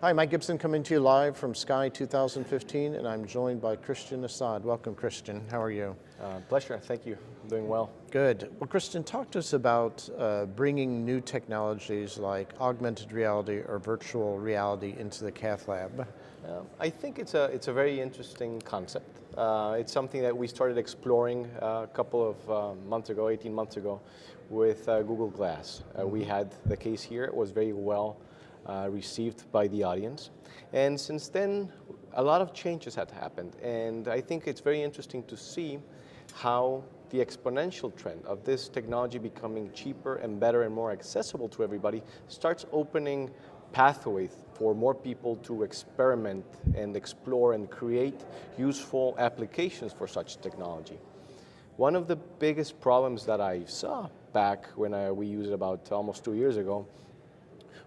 Hi, Mike Gibson coming to you live from SCAI 2015, and I'm joined by Christian Assad. Welcome, Christian. How are you? Pleasure. Thank you. I'm doing well. Good. Well, Christian, talk to us about bringing new technologies like augmented reality or virtual reality into the Cath lab. I think it's a very interesting concept. It's something that we started exploring a couple of months ago, 18 months ago, with Google Glass. We had the case here. It was very well received by the audience. And since then, a lot of changes had happened. And I think it's very interesting to see how the exponential trend of this technology becoming cheaper and better and more accessible to everybody starts opening pathways for more people to experiment and explore and create useful applications for such technology. One of the biggest problems that I saw back when we used it about almost 2 years ago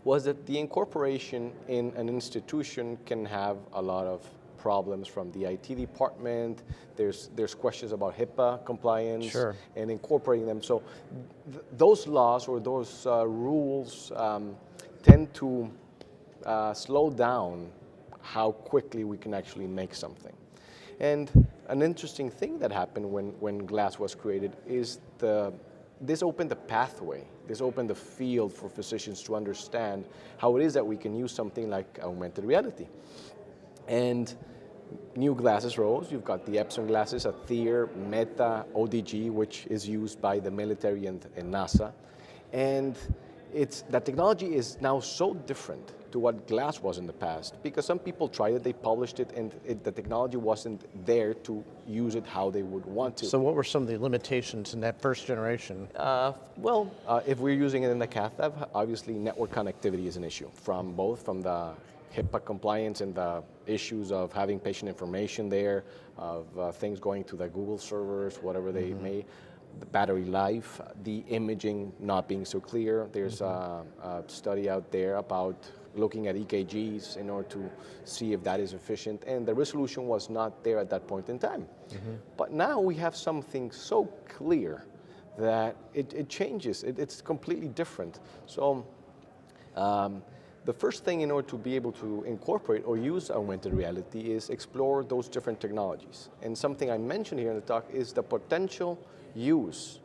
was that the incorporation in an institution can have a lot of problems from the IT department. There's questions about HIPAA compliance. Sure. And incorporating them. So those laws or those rules tend to slow down how quickly we can actually make something. And an interesting thing that happened when Glass was created is this opened the pathway. This opened the field for physicians to understand how it is that we can use something like augmented reality. And new glasses rose. You've got the Epson glasses, Aether, Meta, ODG, which is used by the military and NASA. And that technology is now so different to what Glass was in the past, because some people tried it, they published it, and the technology wasn't there to use it how they would want to. So what were some of the limitations in that first generation? If we're using it in the Cath lab, obviously network connectivity is an issue from the HIPAA compliance and the issues of having patient information there, of things going to the Google servers, whatever they may, the battery life, the imaging not being so clear. There's a study out there about looking at EKGs in order to see if that is efficient, and the resolution was not there at that point in time. But now we have something so clear that it changes. It's completely different. So the first thing in order to be able to incorporate or use augmented reality is explore those different technologies. And something I mentioned here in the talk is the potential use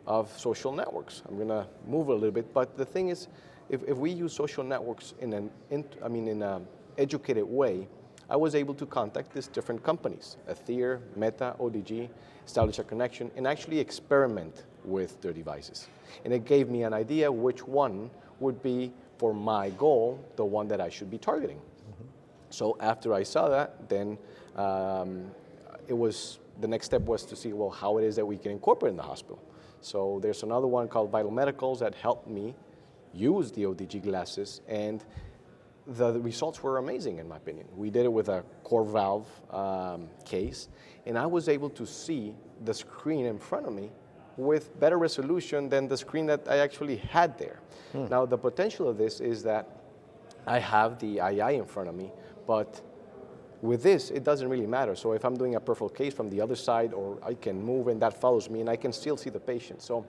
of social networks. I'm going to move a little bit, but the thing is, if we use social networks in an educated way, I was able to contact these different companies, Aether, Meta, ODG, establish a connection, and actually experiment with their devices. And it gave me an idea which one would be, for my goal, the one that I should be targeting. So after I saw that, then the next step was to see, well, how it is that we can incorporate in the hospital. So there's another one called Vital Medicals that helped me use the ODG glasses, and the results were amazing in my opinion. We did it with a core valve case, and I was able to see the screen in front of me with better resolution than the screen that I actually had there. Now the potential of this is that I have the II in front of me, but with this, it doesn't really matter. So if I'm doing a peripheral case from the other side, or I can move and that follows me and I can still see the patient. So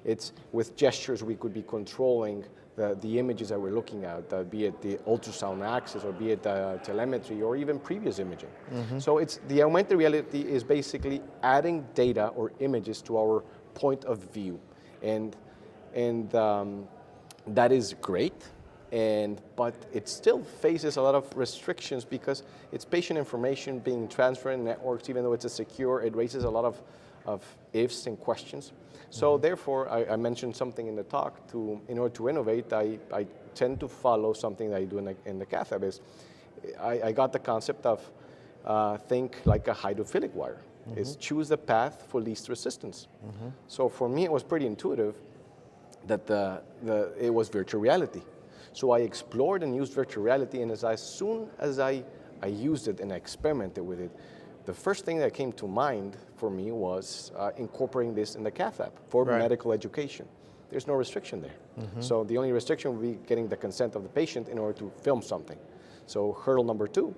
it's with gestures we could be controlling the images that we're looking at, be it the ultrasound axis or be it telemetry or even previous imaging. So the augmented reality is basically adding data or images to our point of view. And that is great. But it still faces a lot of restrictions because it's patient information being transferred in networks. Even though it's secure, it raises a lot of ifs and questions. So therefore, I mentioned something in the talk. In order to innovate, I tend to follow something that I do in the Cath lab. I got the concept of think like a hydrophilic wire. Is choose the path for least resistance. So for me, it was pretty intuitive that it was virtual reality. So I explored and used virtual reality, and as soon as I used it and I experimented with it, the first thing that came to mind for me was incorporating this in the Cath lab for medical education. There's no restriction there. So the only restriction would be getting the consent of the patient in order to film something. So hurdle number 2,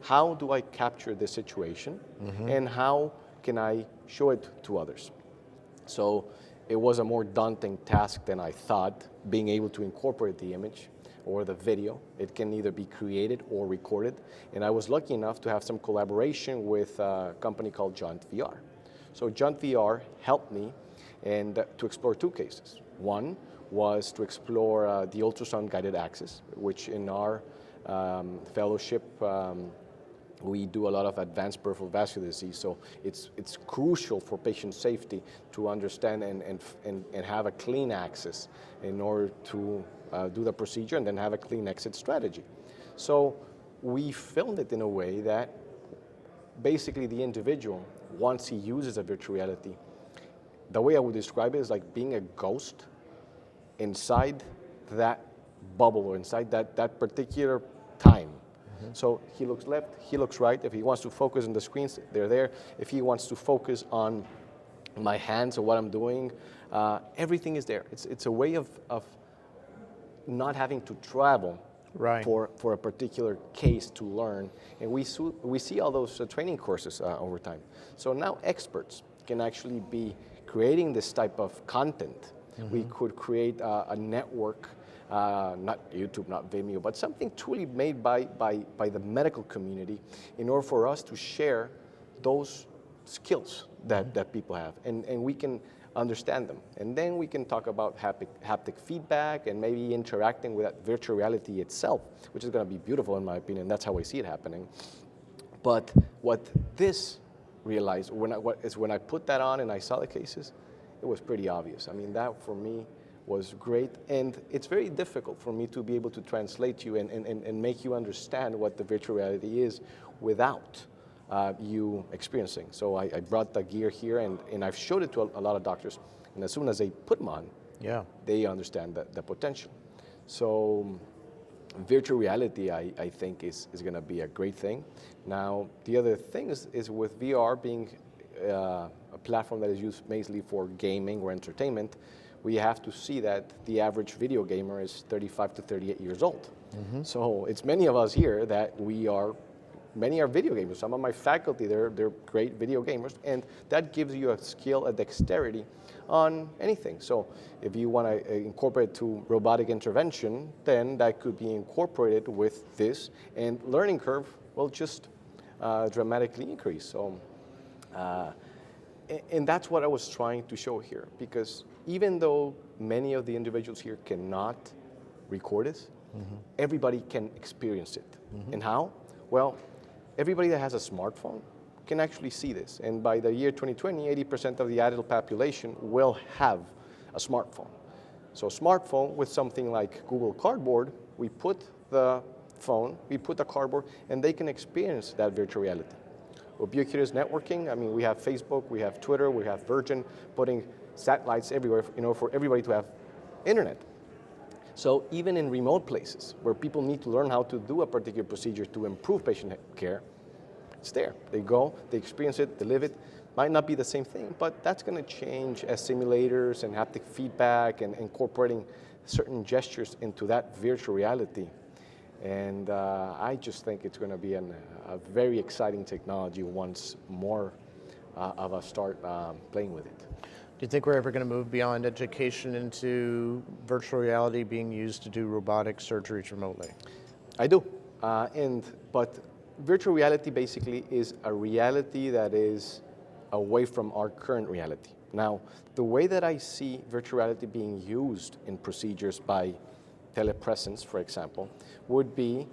how do I capture this situation and how can I show it to others? So it was a more daunting task than I thought, being able to incorporate the image. or the video. It can either be created or recorded. And I was lucky enough to have some collaboration with a company called Jaunt VR. So Jaunt VR helped me and to explore two cases. One was to explore the ultrasound guided access, which in our fellowship, we do a lot of advanced peripheral vascular disease, so it's crucial for patient safety to understand and have a clean access in order to do the procedure and then have a clean exit strategy. So we filmed it in a way that basically the individual, once he uses a virtual reality, the way I would describe it is like being a ghost inside that bubble or inside that particular time. So he looks left, he looks right. If he wants to focus on the screens, they're there. If he wants to focus on my hands or what I'm doing, everything is there. It's a way of not having to travel for a particular case to learn. And we see all those training courses over time. So now experts can actually be creating this type of content. We could create a network, not YouTube, not Vimeo, but something truly made by the medical community in order for us to share those skills that people have. And we can understand them. And then we can talk about haptic feedback and maybe interacting with that virtual reality itself, which is going to be beautiful in my opinion. That's how I see it happening. But what this realized, when I put that on and I saw the cases, it was pretty obvious. I mean, that for me was great, and it's very difficult for me to be able to translate you and make you understand what the virtual reality is without you experiencing. So I brought the gear here, and I've showed it to a lot of doctors, and as soon as they put them on, they understand the potential. So virtual reality, I think, is going to be a great thing. Now, the other thing is with VR being a platform that is used mainly for gaming or entertainment, we have to see that the average video gamer is 35 to 38 years old. So it's many of us here that many are video gamers. Some of my faculty, they're great video gamers, and that gives you a skill, a dexterity on anything. So if you want to incorporate to robotic intervention, then that could be incorporated with this, and learning curve will just dramatically increase. So, and that's what I was trying to show here, because even though many of the individuals here cannot record it, everybody can experience it. And how? Well, everybody that has a smartphone can actually see this. And by the year 2020, 80% of the adult population will have a smartphone. So smartphone with something like Google Cardboard, we put the phone, we put the cardboard, and they can experience that virtual reality. Ubiquitous networking, I mean, we have Facebook, we have Twitter, we have Virgin, putting satellites everywhere, for everybody to have internet. So even in remote places where people need to learn how to do a particular procedure to improve patient care, it's there. They go, they experience it, they live it. Might not be the same thing, but that's going to change as simulators and haptic feedback and incorporating certain gestures into that virtual reality. And I just think it's going to be a very exciting technology once more of us start playing with it. Do you think we're ever going to move beyond education into virtual reality being used to do robotic surgeries remotely? I do. But virtual reality basically is a reality that is away from our current reality. Now, the way that I see virtual reality being used in procedures by telepresence, for example, would be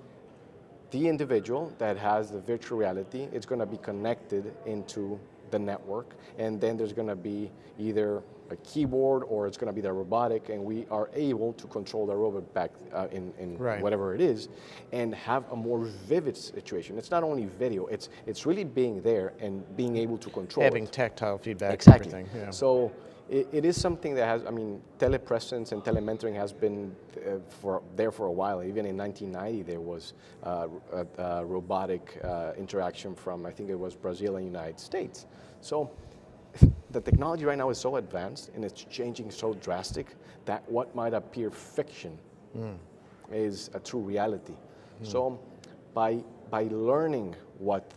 the individual that has the virtual reality. It's going to be connected into the network, and then there's going to be either a keyboard or it's going to be the robotic, and we are able to control the robot back in whatever it is, and have a more vivid situation. It's not only video; it's really being there and being able to control having it. tactile feedback. Exactly. And everything. Yeah. So it is something that has. I mean, telepresence and telementoring has been for a while. Even in 1990, there was a robotic interaction from, I think it was Brazil and United States. So the technology right now is so advanced and it's changing so drastic that what might appear fiction is a true reality. So by learning what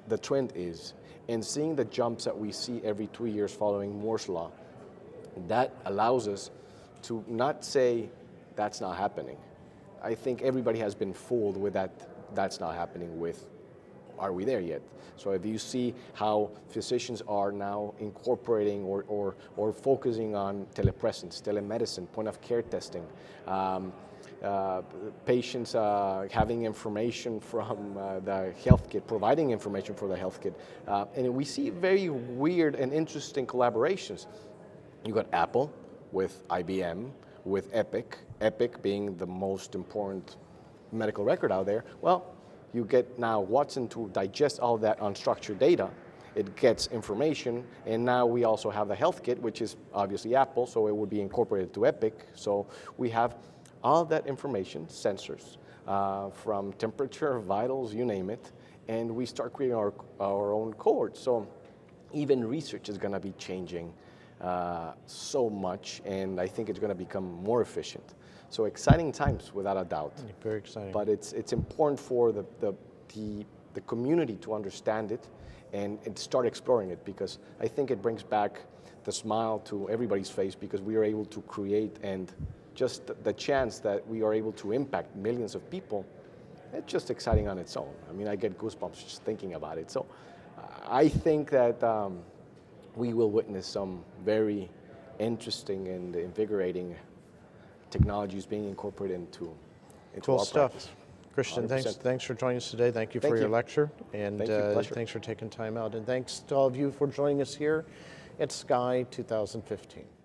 the trend is and seeing the jumps that we see every 2 years following Moore's law, that allows us to not say that's not happening, I think everybody has been fooled with that. That's not happening with, are we there yet? So if you see how physicians are now incorporating or focusing on telepresence, telemedicine, point of care testing, patients having information from the health kit, providing information for the health kit. And we see very weird and interesting collaborations. You got Apple with IBM, with Epic, Epic being the most important medical record out there. Well, you get now Watson to digest all that unstructured data. It gets information, and now we also have the health kit, which is obviously Apple, so it would be incorporated to Epic. So we have all that information, sensors, from temperature, vitals, you name it, and we start creating our own cohort. So even research is going to be changing so much, and I think it's going to become more efficient. So exciting times, without a doubt. Very exciting. But it's important for the community to understand it and start exploring it, because I think it brings back the smile to everybody's face, because we are able to create, and just the chance that we are able to impact millions of people, it's just exciting on its own. I mean, I get goosebumps just thinking about it. So I think that we will witness some very interesting and invigorating technologies being incorporated into cool our stuff. practice. Christian, 100%. thanks for joining us today. Thank you Thank for your you. lecture, and Thank you. Pleasure. thanks for taking time out. And thanks to all of you for joining us here at SCAI 2015.